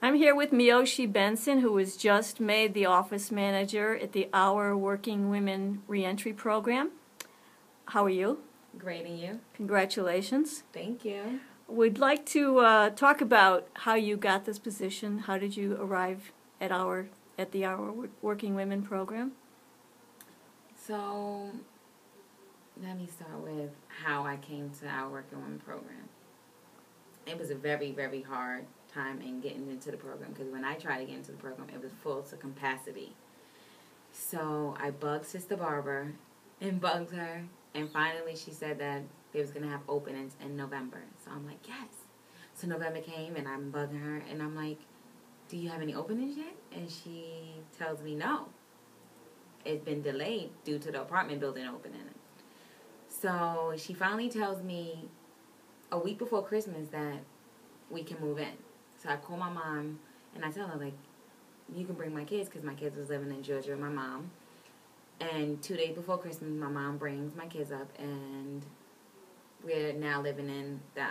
I'm here with Miyoshi Benson, who was just made the office manager at the Our Working Women Reentry Program. How are you? Great, and you? Congratulations. Thank you. We'd like to talk about how you got this position. How did you arrive at the Our Working Women Program? So, let me start with how I came to Our Working Women Program. It was a very, very hard time in getting into the program, because when I tried to get into the program, it was full to capacity. So I bugged Sister Barbara and bugged her, and finally she said that they was going to have openings in November. So I'm like, yes. So November came, and I'm bugging her, and I'm like, do you have any openings yet? And she tells me no. It's been delayed due to the apartment building opening. So she finally tells me a week before Christmas that we can move in. So I call my mom, and I tell her, like, you can bring my kids, because my kids was living in Georgia with my mom. And 2 days before Christmas, my mom brings my kids up, and we're now living in the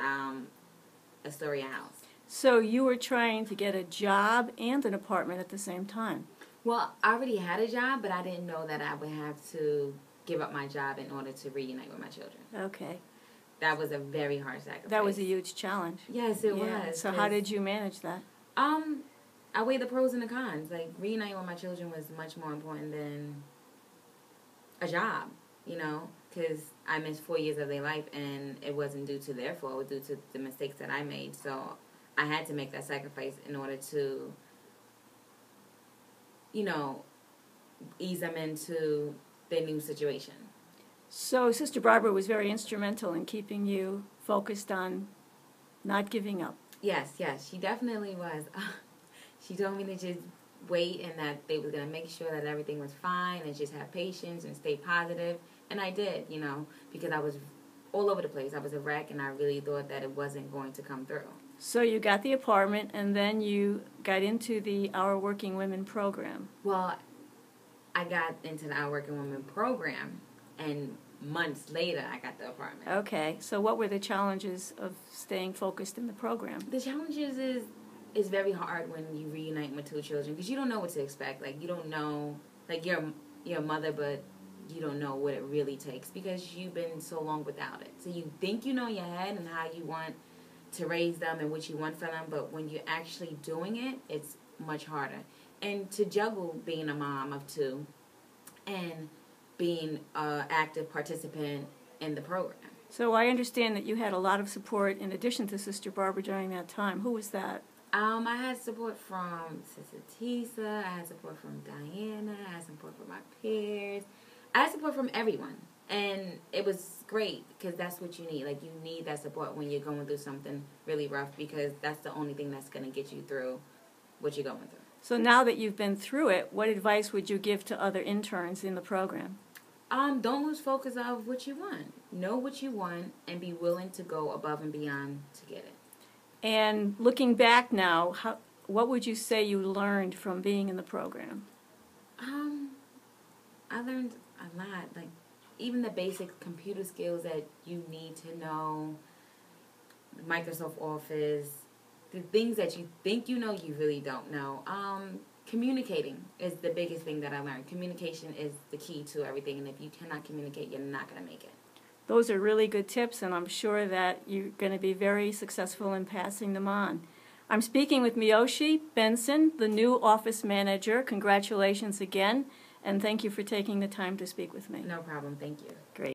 Astoria house. So you were trying to get a job and an apartment at the same time. Well, I already had a job, but I didn't know that I would have to give up my job in order to reunite with my children. Okay. That was a very hard sacrifice. That was a huge challenge. Yes, it was. So how did you manage that? I weighed the pros and the cons. Like, reuniting with my children was much more important than a job, you know, because I missed 4 years of their life, and it wasn't due to their fault. It was due to the mistakes that I made. So I had to make that sacrifice in order to, you know, ease them into their new situation. So Sister Barbara was very instrumental in keeping you focused on not giving up. Yes, she definitely was. She told me to just wait, and that they was going to make sure that everything was fine, and just have patience and stay positive. And I did, you know, because I was all over the place. I was a wreck, and I really thought that it wasn't going to come through. So you got the apartment, and then you got into the Our Working Women program. Well, I got into the Our Working Women program, and months later, I got the apartment. Okay, so what were the challenges of staying focused in the program? The challenges is it's very hard when you reunite with two children, because you don't know what to expect. Like, you don't know, like, you're a mother, but you don't know what it really takes, because you've been so long without it. So you think you know in your head and how you want to raise them and what you want for them, but when you're actually doing it, it's much harder. And to juggle being a mom of two and being an active participant in the program. So I understand that you had a lot of support in addition to Sister Barbara during that time. Who was that? I had support from Sister Tisa, I had support from Diana, I had support from my peers. I had support from everyone. And it was great, because that's what you need. Like, you need that support when you're going through something really rough, because that's the only thing that's going to get you through what you're going through. So now that you've been through it, what advice would you give to other interns in the program? Don't lose focus of what you want. Know what you want and be willing to go above and beyond to get it. And looking back now, what would you say you learned from being in the program? I learned a lot. Like, even the basic computer skills that you need to know, Microsoft Office, the things that you think you know, you really don't know. Communicating is the biggest thing that I learned. Communication is the key to everything, and if you cannot communicate, you're not going to make it. Those are really good tips, and I'm sure that you're going to be very successful in passing them on. I'm speaking with Miyoshi Benson, the new office manager. Congratulations again, and thank you for taking the time to speak with me. No problem. Thank you. Great.